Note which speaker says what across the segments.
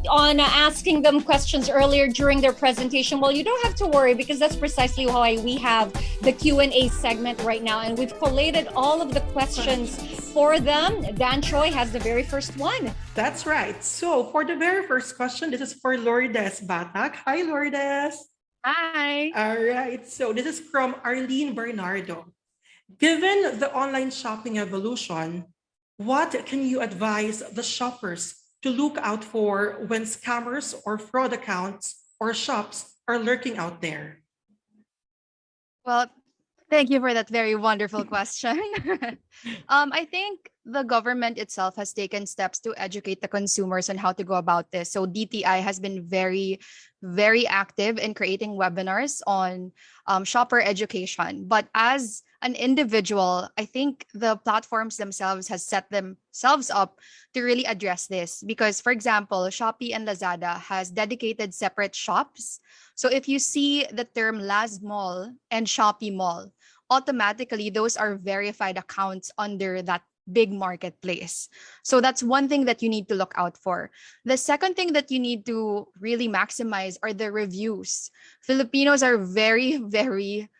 Speaker 1: on asking them questions earlier during their presentation. Well, you don't have to worry because that's precisely why we have the Q&A segment right now, and we've collated all of the questions for them. Dan Choi has the very first one.
Speaker 2: That's right. So for the very first question, this is for Lourdes Batac. Hi, Lourdes.
Speaker 3: Hi.
Speaker 2: All right. So this is from Arlene Bernardo. Given the online shopping evolution, what can you advise the shoppers to look out for when scammers or fraud accounts or shops are lurking out there?
Speaker 3: Well, thank you for that very wonderful question. I think the government itself has taken steps to educate the consumers on how to go about this. So DTI has been very, very active in creating webinars on shopper education. But as an individual, I think the platforms themselves has set themselves up to really address this. Because, for example, Shopee and Lazada has dedicated separate shops. So if you see the term Laz Mall and Shopee Mall, automatically those are verified accounts under that big marketplace. So that's one thing that you need to look out for. The second thing that you need to really maximize are the reviews. Filipinos are very, very,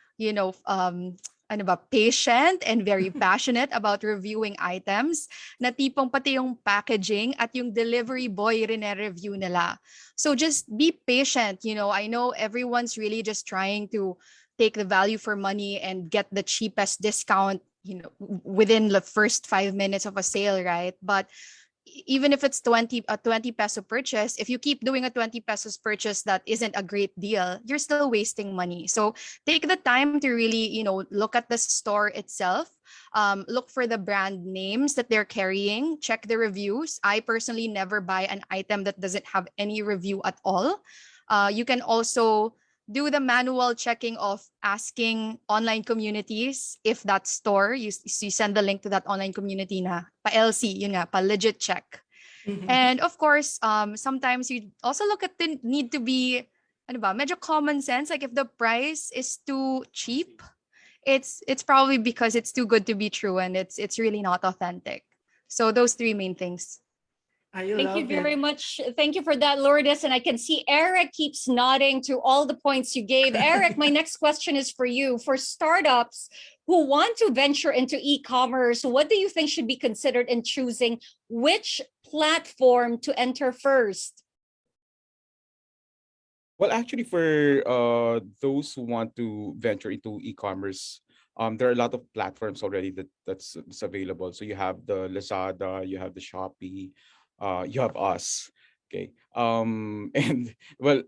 Speaker 3: patient and very passionate about reviewing items, na tipong pati yung packaging at yung delivery boy review nila. So just be patient. I know everyone's really just trying to take the value for money and get the cheapest discount, within the first 5 minutes of a sale, right? But even if it's a 20 peso purchase, if you keep doing a 20 pesos purchase that isn't a great deal, you're still wasting money. So take the time to really, look at the store itself. Look for the brand names that they're carrying. Check the reviews. I personally never buy an item that doesn't have any review at all. You can also do the manual checking of asking online communities if that store, you send the link to that online community na pa-LC, yun nga, pa-legit check.
Speaker 2: Mhm.
Speaker 3: And of course, sometimes you also look at the need to be, medyo common sense. Like if the price is too cheap, it's probably because it's too good to be true and it's really not authentic. So those three main things.
Speaker 1: Thank you very much. Thank you for that, Lourdes. And I can see Eric keeps nodding to all the points you gave. Eric, my next question is for you. For startups who want to venture into e-commerce, what do you think should be considered in choosing which platform to enter first?
Speaker 4: Well, actually, for those who want to venture into e-commerce, there are a lot of platforms already that's available. So you have the Lazada, you have the Shopee, you have us. Okay. And well,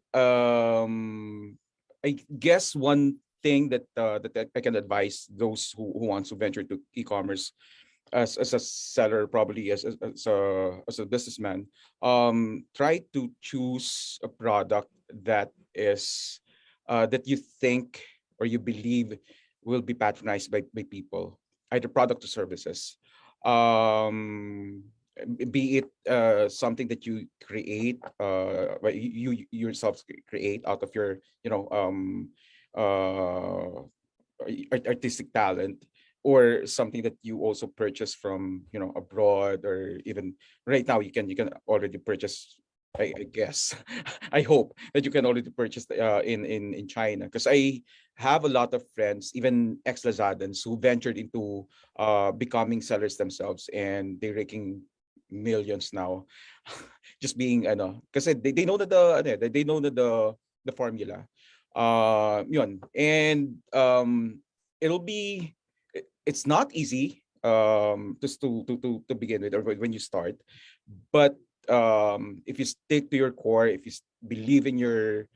Speaker 4: I guess one thing that I can advise those who wants to venture to e-commerce as a seller, probably as a businessman, try to choose a product that is that you think or you believe will be patronized by people, either product or services. Be it something that you create, you yourself create out of your artistic talent, or something that you also purchase from abroad, or even right now you can already purchase. I guess I hope that you can already purchase in China, because I have a lot of friends, even ex-Lazadans, who ventured into becoming sellers themselves, and they're raking millions now. Just being because they know that the formula, yun. And it'll be, it's not easy just to begin with, or when you start, but if you stick to your core, if you believe in your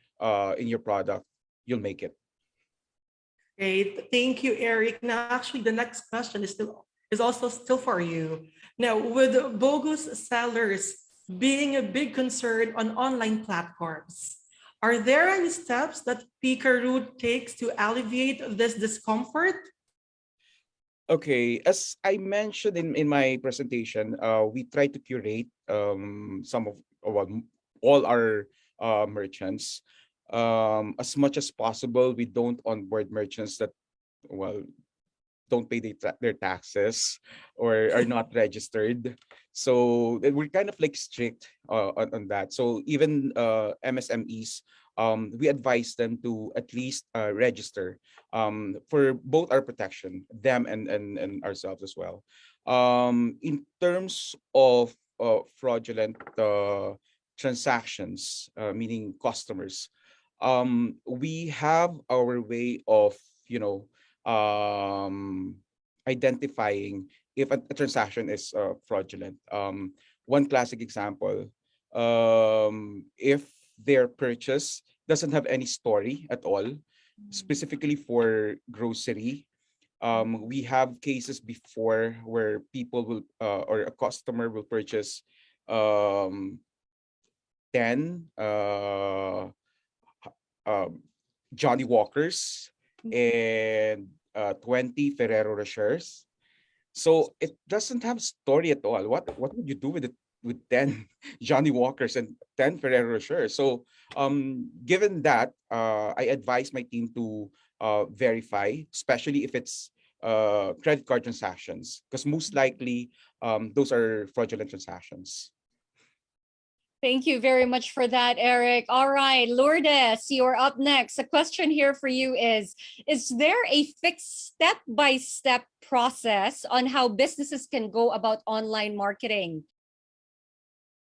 Speaker 4: product, you'll make it.
Speaker 2: Great. Thank you, Eric. Now, actually, the next question is also still for you. Now, with bogus sellers being a big concern on online platforms, are there any steps that Pick.A.Roo takes to alleviate this discomfort?
Speaker 4: Okay, as I mentioned in my presentation, we try to curate some of all our merchants. As much as possible, we don't onboard merchants that don't pay their taxes or are not registered. So we're kind of like strict on that. So even MSMEs, we advise them to at least register for both our protection, them and ourselves as well. In terms of fraudulent transactions, meaning customers, we have our way of, identifying if a transaction is fraudulent. One classic example, if their purchase doesn't have any story at all, specifically for grocery. We have cases before where people will or a customer will purchase 10 Johnny Walkers and 20 Ferrero Rochers. So it doesn't have story at all. What would you do with it, with 10 Johnny Walkers and 10 Ferrero Rochers? So given that, I advise my team to verify, especially if it's credit card transactions, because most likely those are fraudulent transactions.
Speaker 1: Thank you very much for that, Eric. All right, Lourdes, you're up next. A question here for you is there a fixed step-by-step process on how businesses can go about online marketing?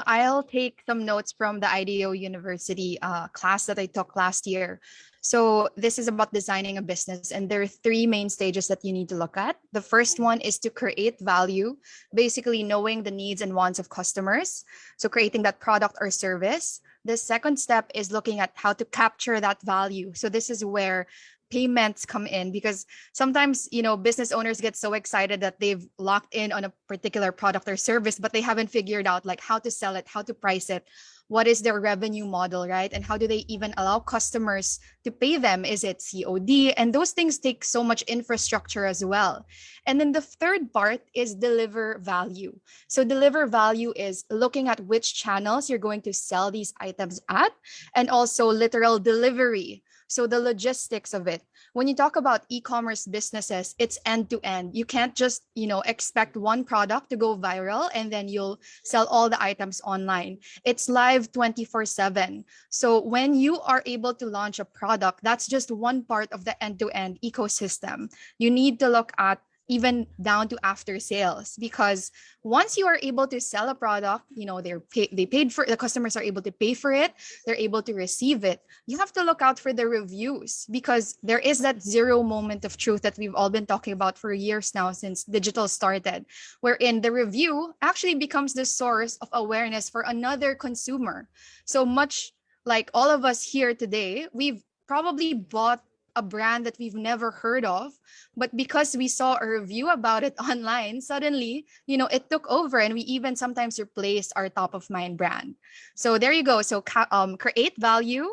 Speaker 3: I'll take some notes from the IDEO University class that I took last year. So this is about designing a business, and there are three main stages that you need to look at. The first one is to create value, basically knowing the needs and wants of customers. So creating that product or service. The second step is looking at how to capture that value. So this is where payments come in, because sometimes, business owners get so excited that they've locked in on a particular product or service, but they haven't figured out like how to sell it, how to price it, what is their revenue model, right? And how do they even allow customers to pay them? Is it COD? And those things take so much infrastructure as well. And then the third part is deliver value. So deliver value is looking at which channels you're going to sell these items at, and also literal delivery. So the logistics of it. When you talk about e-commerce businesses, it's end to end. You can't just, expect one product to go viral and then you'll sell all the items online. It's live 24/7. So when you are able to launch a product, that's just one part of the end-to-end ecosystem. You need to look at even down to after sales, because once you are able to sell a product, they paid for, the customers are able to pay for it, they're able to receive it. You have to look out for the reviews, because there is that zero moment of truth that we've all been talking about for years now since digital started, wherein the review actually becomes the source of awareness for another consumer. So much like all of us here today, we've probably bought a brand that we've never heard of, but because we saw a review about it online, suddenly, it took over, and we even sometimes replaced our top of mind brand. So there you go. So create value,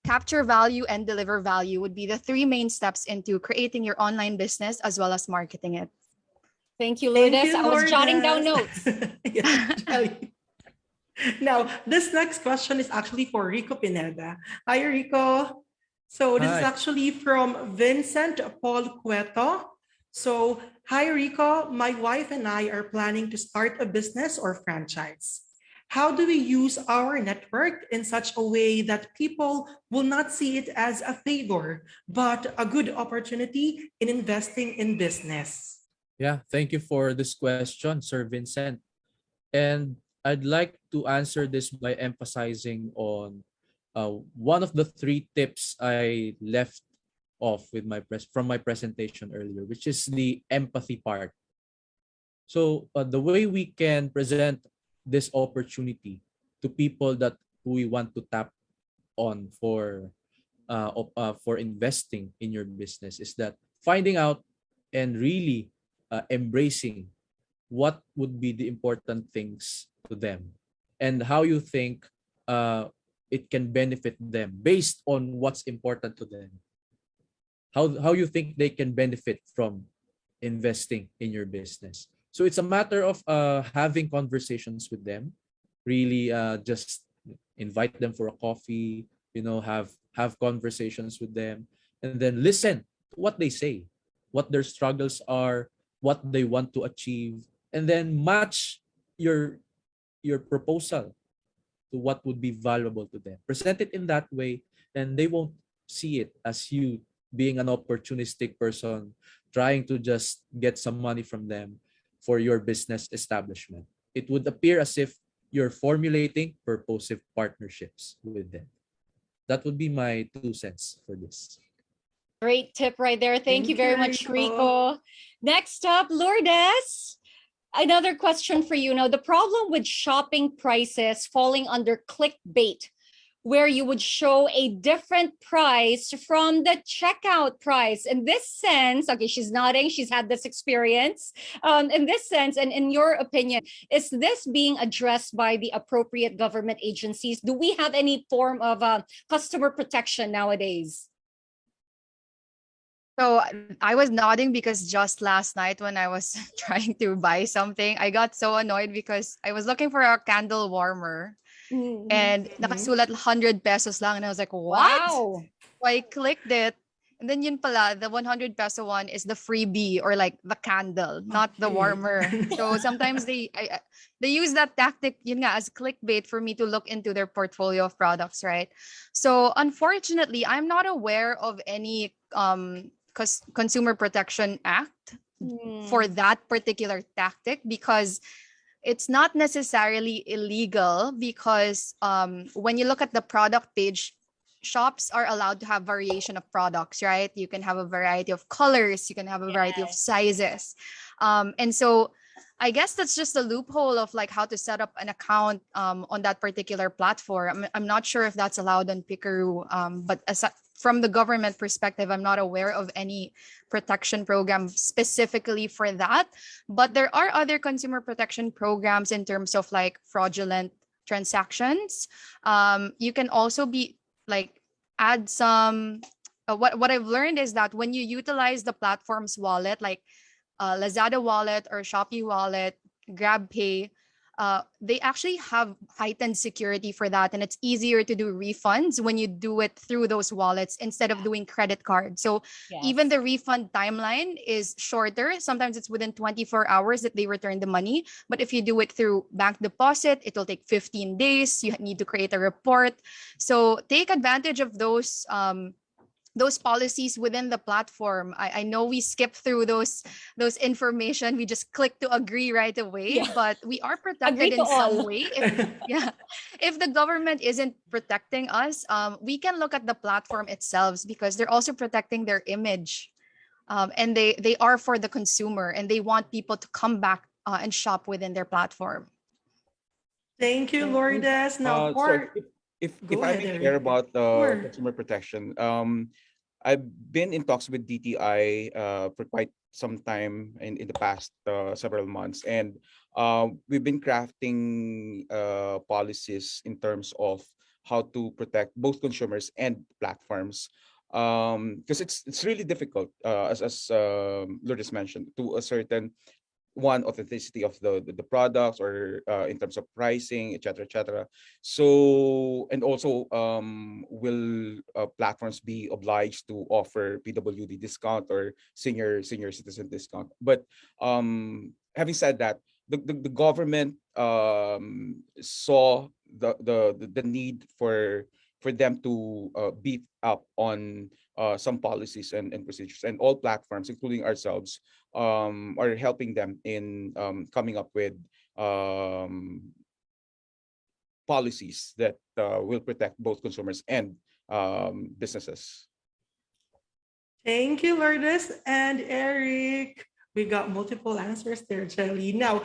Speaker 3: capture value, and deliver value would be the three main steps into creating your online business as well as marketing it.
Speaker 1: Thank you, Lourdes.
Speaker 2: Thank you,
Speaker 1: I was jotting down
Speaker 2: Lourdes.
Speaker 1: notes.
Speaker 2: Yeah, Gelli. Now, this next question is actually for Rico Pineda. Hi, Rico. So this is
Speaker 5: Hi.
Speaker 2: actually from Vincent Paul Cueto. So, hi, Rico. My wife and I are planning to start a business or franchise. How do we use our network in such a way that people will not see it as a favor, but a good opportunity in investing in business?
Speaker 5: Yeah, thank you for this question, Sir Vincent. And I'd like to answer this by emphasizing on one of the three tips I left off with from my presentation earlier, which is the empathy part. So the way we can present this opportunity to people that we want to tap on for investing in your business is that finding out and really embracing what would be the important things to them and how you think it can benefit them based on what's important to them. How you think they can benefit from investing in your business. So it's a matter of having conversations with them, really just invite them for a coffee, have conversations with them, and then listen to what they say. what their struggles are, what they want to achieve, and then match your proposal to what would be valuable to them. Present it in that way, and they won't see it as you being an opportunistic person trying to just get some money from them for your business establishment. It would appear as if you're formulating purposive partnerships with them. That would be my 2 cents for this.
Speaker 1: Great tip right there. Thank you
Speaker 2: Thank you,
Speaker 1: very much,
Speaker 2: Rico.
Speaker 1: Rico. Next up, Lourdes. Another question for you. Now, the problem with shopping prices falling under clickbait, where you would show a different price from the checkout price. In this sense, okay, she's nodding, she's had this experience. In this sense, and in your opinion, is this being addressed by the appropriate government agencies? Do we have any form of customer protection nowadays?
Speaker 3: So I was nodding because just last night when I was trying to buy something, I got so annoyed because I was looking for a candle warmer and nakasulat 100 pesos lang, and I was like, what?
Speaker 1: Wow.
Speaker 3: So I clicked it, and then yun pala, the 100 peso one is the freebie, or like the candle, not the
Speaker 2: Okay.
Speaker 3: warmer. So sometimes they use that tactic yun nga, as clickbait for me to look into their portfolio of products, right? So unfortunately, I'm not aware of any Consumer Protection Act for that particular tactic, because it's not necessarily illegal, because when you look at the product page, shops are allowed to have variation of products, right? You can have a variety of colors, you can have a variety of sizes. And so I guess that's just a loophole of like how to set up an account on that particular platform. I'm not sure if that's allowed on Pick.A.Roo, but from the government perspective, I'm not aware of any protection program specifically for that. But there are other consumer protection programs in terms of like fraudulent transactions. You can also be like add some. What I've learned is that when you utilize the platform's wallet, like Lazada wallet or Shopee wallet, GrabPay, they actually have heightened security for that, and it's easier to do refunds when you do it through those wallets instead of doing credit card. So even the refund timeline is shorter. Sometimes it's within 24 hours that they return the money, but if you do it through bank deposit, it will take 15 days. You need to create a report. So take advantage of those policies within the platform. I know we skip through those information. We just click to agree right away, but we are protected in some way. If the government isn't protecting us, we can look at the platform itself, because they're also protecting their image, and they are for the consumer, and they want people to come back and shop within their platform.
Speaker 2: Thank you, Lourdes. Now,
Speaker 4: if
Speaker 2: Go
Speaker 4: I
Speaker 2: ahead,
Speaker 4: may
Speaker 2: Eric.
Speaker 4: share about
Speaker 2: Sure.
Speaker 4: consumer protection, I've been in talks with DTI for quite some time in the past several months, and we've been crafting policies in terms of how to protect both consumers and platforms, because it's really difficult, as Lourdes mentioned, to a certain authenticity of the products, or in terms of pricing, etc. So, and also will platforms be obliged to offer PWD discount or senior citizen discount? But having said that, the government saw the need for them to beef up on some policies and procedures, and all platforms, including ourselves, are helping them in coming up with policies that will protect both consumers and businesses.
Speaker 2: Thank you, Lourdes and Eric. We got multiple answers there, Gelli. Now,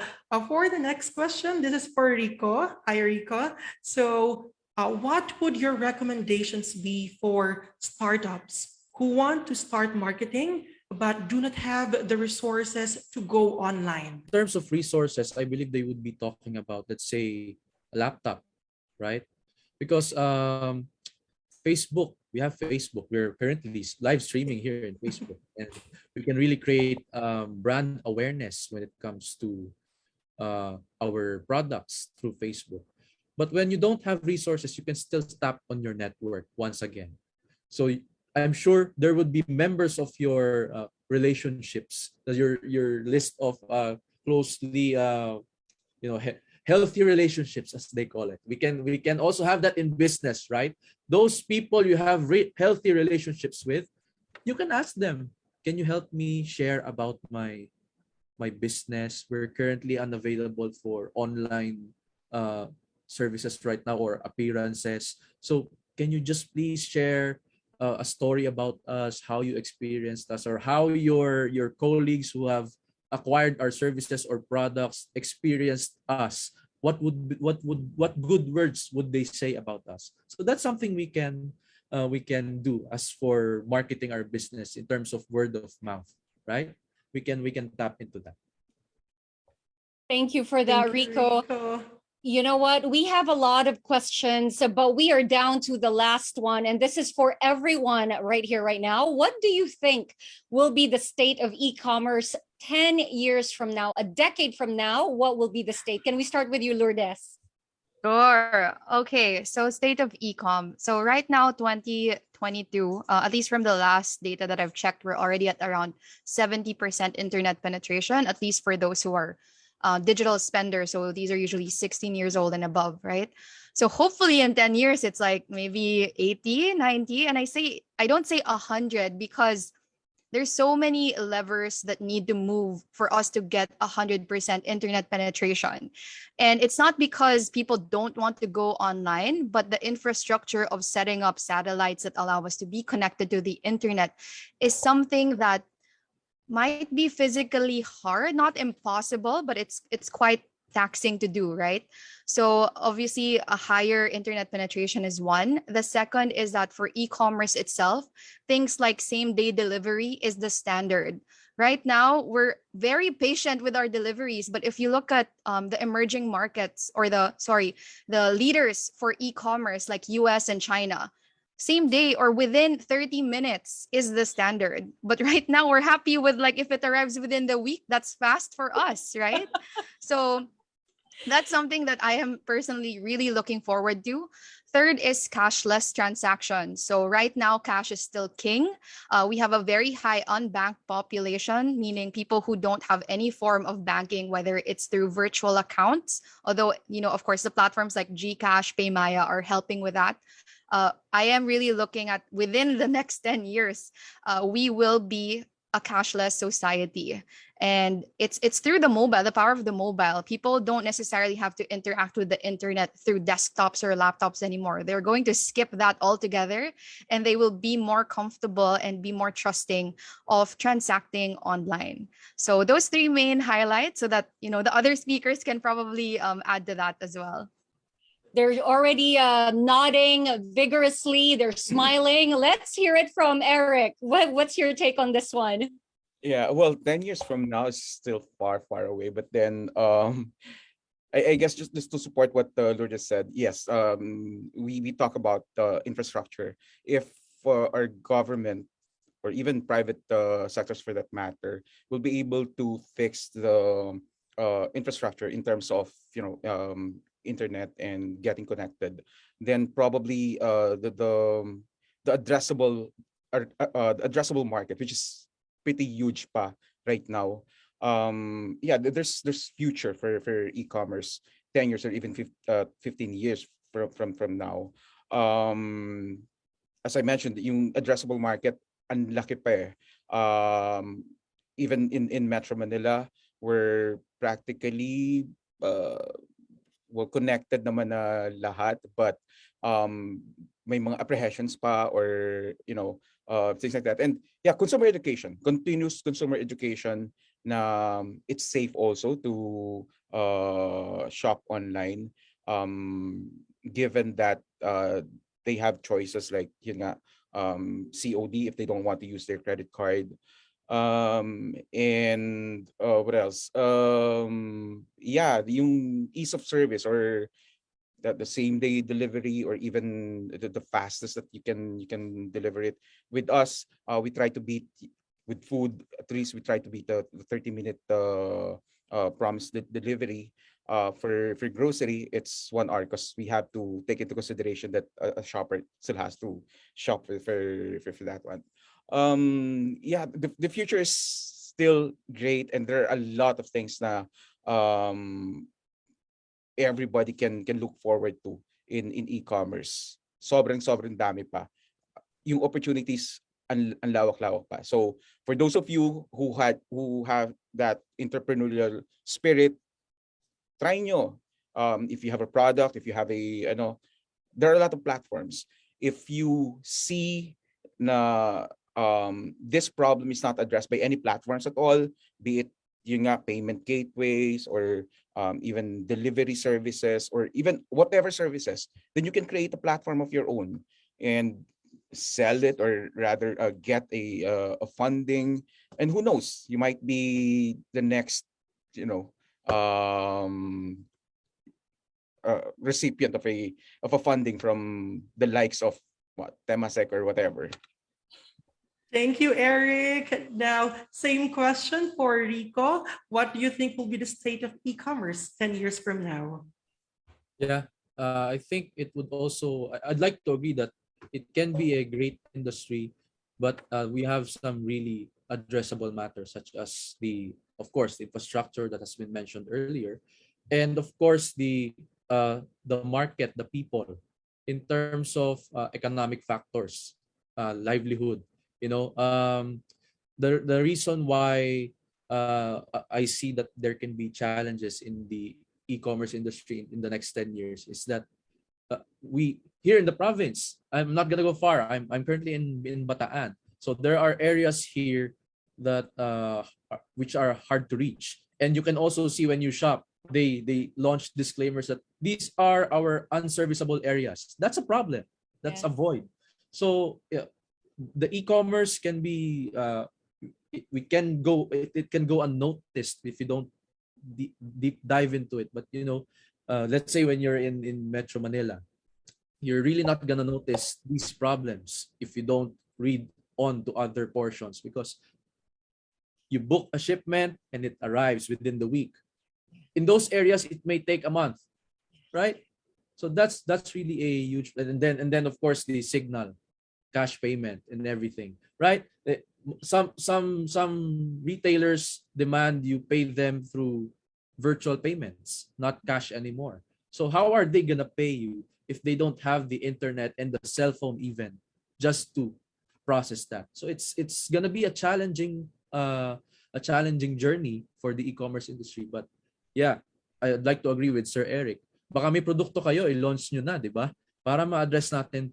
Speaker 2: for the next question, this is for Rico. Hi, Rico. So, what would your recommendations be for startups who want to start marketing but do not have the resources to go online?
Speaker 5: In terms of resources, I believe they would be talking about, let's say, a laptop, right? Because Facebook, we have Facebook. We're currently live streaming here in Facebook, and we can really create brand awareness when it comes to our products through Facebook. But when you don't have resources, you can still tap on your network once again. So I'm sure there would be members of your relationships, your list of closely healthy relationships, as they call it. We can also have that in business, right? Those people you have healthy relationships with, you can ask them, can you help me share about my business? We're currently unavailable for online uh, services right now, or appearances. So can you just please share a story about us, how you experienced us, or how your colleagues who have acquired our services or products experienced us? What good words would they say about us? So that's something we can do as for marketing our business in terms of word of mouth, right? We can tap into that.
Speaker 1: Thank you for that,
Speaker 2: Thank you,
Speaker 1: Rico.
Speaker 2: Rico.
Speaker 1: You know what? We have a lot of questions, but we are down to the last one. And this is for everyone right here, right now. What do you think will be the state of e-commerce 10 years from now, a decade from now? What will be the state? Can we start with you, Lourdes?
Speaker 3: Sure. Okay. So state of ecom. So right now, 2022, at least from the last data that I've checked, we're already at around 70% internet penetration, at least for those who are digital spenders. So these are usually 16 years old and above, right? So hopefully in 10 years, it's like maybe 80, 90. And I don't say 100 because there's so many levers that need to move for us to get 100% internet penetration. And it's not because people don't want to go online, but the infrastructure of setting up satellites that allow us to be connected to the internet is something that might be physically hard, not impossible, but it's quite taxing to do, right? So obviously a higher internet penetration is one. The second is that for e-commerce itself, things like same day delivery is the standard. Right now, we're very patient with our deliveries, but if you look at the emerging markets, or the leaders for e-commerce like US and China, same day or within 30 minutes is the standard. But right now we're happy with, like, if it arrives within the week, that's fast for us, right? So that's something that I am personally really looking forward to. Third is cashless transactions. So right now, cash is still king. We have a very high unbanked population, meaning people who don't have any form of banking, whether it's through virtual accounts. Although, of course, the platforms like Gcash, Paymaya are helping with that. I am really looking at within the next 10 years, we will be a cashless society. And it's through the power of the mobile. People don't necessarily have to interact with the internet through desktops or laptops anymore. They're going to skip that altogether, and they will be more comfortable and be more trusting of transacting online. So those three main highlights, so that the other speakers can probably add to that as well.
Speaker 1: They're already nodding vigorously. They're smiling. Let's hear it from Eric. What's your take on this one?
Speaker 4: Yeah, well, 10 years from now is still far, far away. But then I guess just to support what Lourdes said, yes, we talk about infrastructure. If our government, or even private sectors for that matter, will be able to fix the infrastructure in terms of internet and getting connected, then probably the the addressable market, which is pretty huge pa right now. Yeah, there's future for e-commerce 10 years or even 15 years from now. As I mentioned, yung addressable market ang laki pa eh. Even in Metro Manila, we're practically connected naman na lahat, but may mga apprehensions pa, or things like that. And yeah, consumer education, continuous consumer education, na it's safe also to shop online, given that they have choices like yun nga, COD if they don't want to use their credit card. And what else? Yeah, yung ease of service, or the same day delivery, or even the fastest that you can deliver it. With us, we try to beat, with food at least, we try to beat the 30-minute promised delivery. For grocery, it's 1 hour because we have to take into consideration that a shopper still has to shop for that one. Yeah, the future is still great, and there are a lot of things na um everybody can look forward to in e-commerce. Sobrang dami pa. Yung opportunities ang lawak-lawak pa. So for those of you who have that entrepreneurial spirit, try nyo. If you have a product, if you have there are a lot of platforms. If you see na this problem is not addressed by any platforms at all, be it yung nga payment gateways or even delivery services or even whatever services, then you can create a platform of your own and sell it, or rather get a funding. And who knows, you might be the next, recipient of a funding from the likes of Temasek or whatever.
Speaker 2: Thank you, Eric. Now, same question for Rico. What do you think will be the state of e-commerce 10 years from now?
Speaker 5: Yeah, I think it would also, I'd like to agree that it can be a great industry, but we have some really addressable matters, such as of course, the infrastructure that has been mentioned earlier, and of course the market, the people, in terms of economic factors, livelihood. The reason why I see that there can be challenges in the e-commerce industry in the next 10 years is that we here in the province, I'm not gonna go far. I'm currently in Bataan, so there are areas here that which are hard to reach, and you can also see when you shop, they launch disclaimers that these are our unserviceable areas. That's a problem. That's a void. So the e-commerce can be it can go unnoticed if you don't deep dive into it. But let's say when you're in Metro Manila, you're really not gonna notice these problems if you don't read on to other portions, because you book a shipment and it arrives within the week. In those areas, it may take a month, right? So that's really a huge, and then of course the signal, cash payment and everything, right? Some retailers demand you pay them through virtual payments, not cash anymore. So how are they gonna pay you if they don't have the internet and the cell phone even just to process that? So it's gonna be a challenging journey for the e-commerce industry. But yeah, I'd like to agree with Sir Eric. Baka may produkto kayo, i-launch nyo na, di ba? Para ma-address natin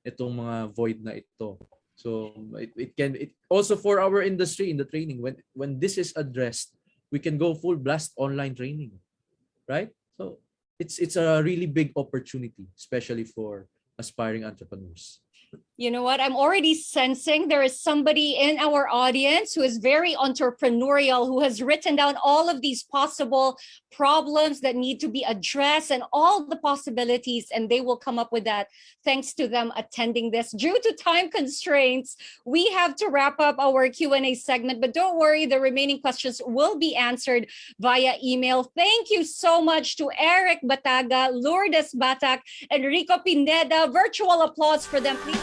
Speaker 5: itong mga void na ito. So it also for our industry in the training, when this is addressed, we can go full blast online training, right? So it's a really big opportunity, especially for aspiring entrepreneurs.
Speaker 1: You know what? I'm already sensing there is somebody in our audience who is very entrepreneurial, who has written down all of these possible problems that need to be addressed and all the possibilities, and they will come up with that thanks to them attending this. Due to time constraints, we have to wrap up our Q&A segment, but don't worry, the remaining questions will be answered via email. Thank you so much to Eric Bataga, Lourdes Batac, and Rico Pineda. Virtual applause for them, please.